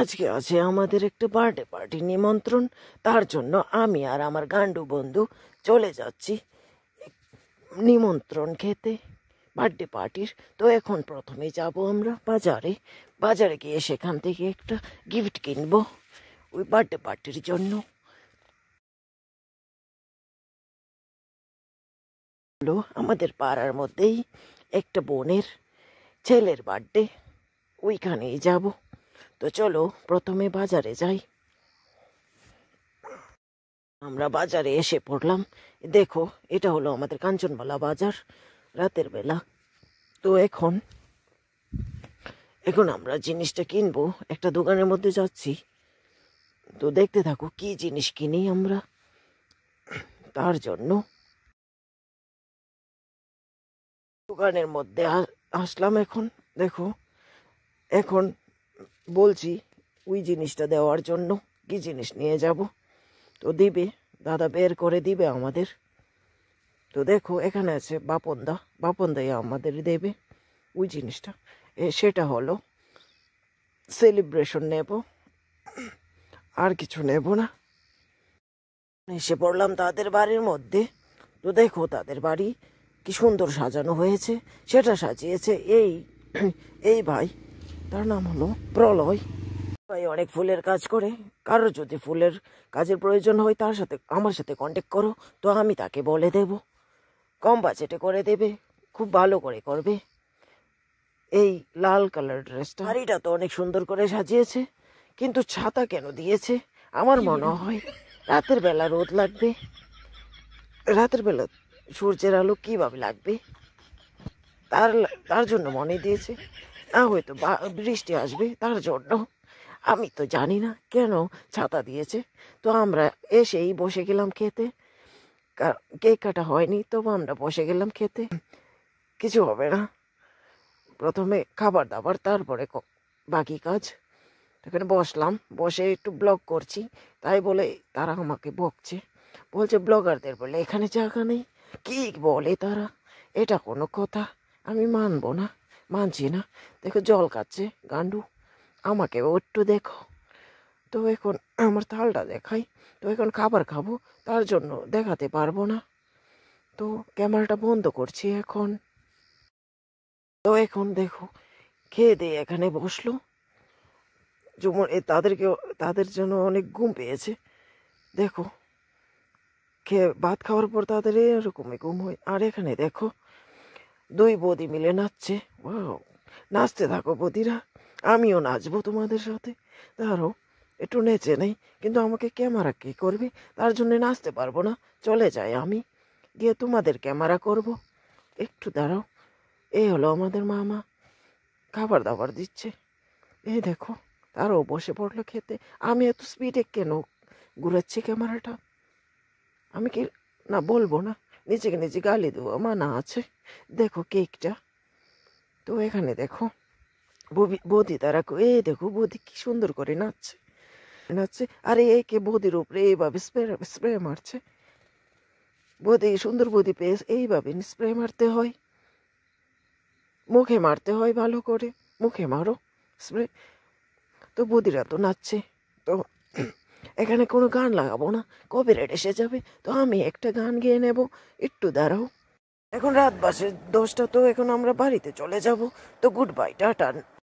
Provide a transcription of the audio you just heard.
আজকে আছে আমাদের একটা বার্থডে পার্টি নিমন্ত্রণ। তার জন্য আমি আর আমার গান্ডু বন্ধু চলে যাচ্ছি নিমন্ত্রণ খেতে বার্থডে পার্টির। তো এখন প্রথমে যাব আমরা বাজারে গিয়ে সেখান থেকে একটা গিফট কিনবো ওই বার্থডে পার্টির জন্য। হলো আমাদের পাড়ার মধ্যেই একটা বোনের ছেলের বার্থডে, ওইখানেই যাব। তো চলো প্রথমে বাজারে যাই। আমরা বাজারে এসে পড়লাম। দেখো, এটা হলো আমাদের কাঞ্চনমালা বাজার রাতের বেলা। তো এখন আমরা জিনিসটা কিনবো, একটা দোকানের মধ্যে যাচ্ছি। তো দেখতে থাকো কি জিনিস কিনি আমরা। তার জন্য দোকানের মধ্যে আসলাম। এখন দেখো, এখন বলছি ওই জিনিসটা দেওয়ার জন্য কি জিনিস নিয়ে যাব। তো দিবে, দাদা বের করে দিবে আমাদের। তো দেখো এখানে আছে বাপনদাই আমাদের দেবে ওই জিনিসটা। সেটা হলো সেলিব্রেশন নেব, আর কিছু নেব না। এসে পড়লাম তাদের বাড়ির মধ্যে। তো দেখো তাদের বাড়ি কি সুন্দর সাজানো হয়েছে। সেটা সাজিয়েছে এই ভাই, তার নাম হলো প্রলয় ভাই। অনেক ফুলের কাজ করে। কারো যদি ফুলের কাজের প্রয়োজন হয় আমার সাথে কন্ট্যাক্ট করো, তো আমি তাকে বলে দেব, কম বাজেটে করে দেবে, খুব ভালো করে করবে। এই লাল কালার ড্রেসটা, শাড়িটা তো অনেক সুন্দর করে সাজিয়েছে, কিন্তু ছাতা কেন দিয়েছে? আমার মনে হয় রাতের বেলা রোদ লাগবে, রাতের বেলা সূর্যের আলো কিভাবে লাগবে, তার জন্য মনে দিয়েছে। না হয়তো বৃষ্টি আসবে তার জন্য। আমি তো জানি না কেন ছাতা দিয়েছে। তো আমরা এসেই বসে গেলাম খেতে। কেক কাটা হয়নি, তবু আমরা বসে গেলাম খেতে। কিছু হবে না, প্রথমে খাবার দাবার, তারপরে বাকি কাজ। এখানে বসলাম, বসে একটু ব্লগ করছি। তাই বলে তারা আমাকে বলছে ব্লগারদের বলে এখানে জায়গা নেই। কি বলে তারা? এটা কোনো কথা? আমি মানছি না। দেখো জল খাচ্ছে গান্ডু, আমাকেও একটু দেখো। তো এখন আমার থালটা দেখাই। তো এখন খাবার খাবো, তার জন্য দেখাতে পারবো না। তো ক্যামেরাটা বন্ধ করছি এখন। তো এখন দেখো খেয়ে দিয়ে এখানে বসলো। তাদের জন্য অনেক ঘুম পেয়েছে। দেখো ভাত খাওয়ার পর তাদের এরকমই ঘুম হয়। আর এখানে দেখো দুই বৌদি মিলে নাচছে। নাচতে থাকো বৌদিরা, আমিও নাচবো তোমাদের সাথে। দাঁড়াও একটু নেচে নেই, কিন্তু আমাকে ক্যামেরা কি করবে, তার জন্য নাচতে পারবো না। চলে যাই আমি, গিয়ে তোমাদের ক্যামেরা করব। একটু দাঁড়াও। এই হলো আমাদের মামা, খাবার দাবার দিচ্ছে। এই দেখো তারও বসে পড়লো খেতে। আমি এত স্পিডে কেন ঘুরাচ্ছি ক্যামেরাটা? আমি কি না বলবো না, নিজে গালি দেবো, মানা আছে। দেখো কেকটা। তো এখানে দেখো বৌদি তারা, দেখো বৌদি কি সুন্দর করে নাচছে। আরে একে বৌদির উপরে এইভাবে স্প্রে মারছে। সুন্দর বৌদি পেয়ে এইভাবে স্প্রে মারতে হয়, মুখে মারতে হয় ভালো করে। মুখে মারো স্প্রে। তো বৌদিরা তো নাচছে। তো এখানে কোনো গান লাগাবো না, কপিরাইট এসে যাবে। তো আমি একটা গান গেয়ে নেব, একটু দাঁড়াও। এখন রাত বাজে 10টা। তো এখন আমরা বাড়িতে চলে যাব। তো গুড বাই, টাটা।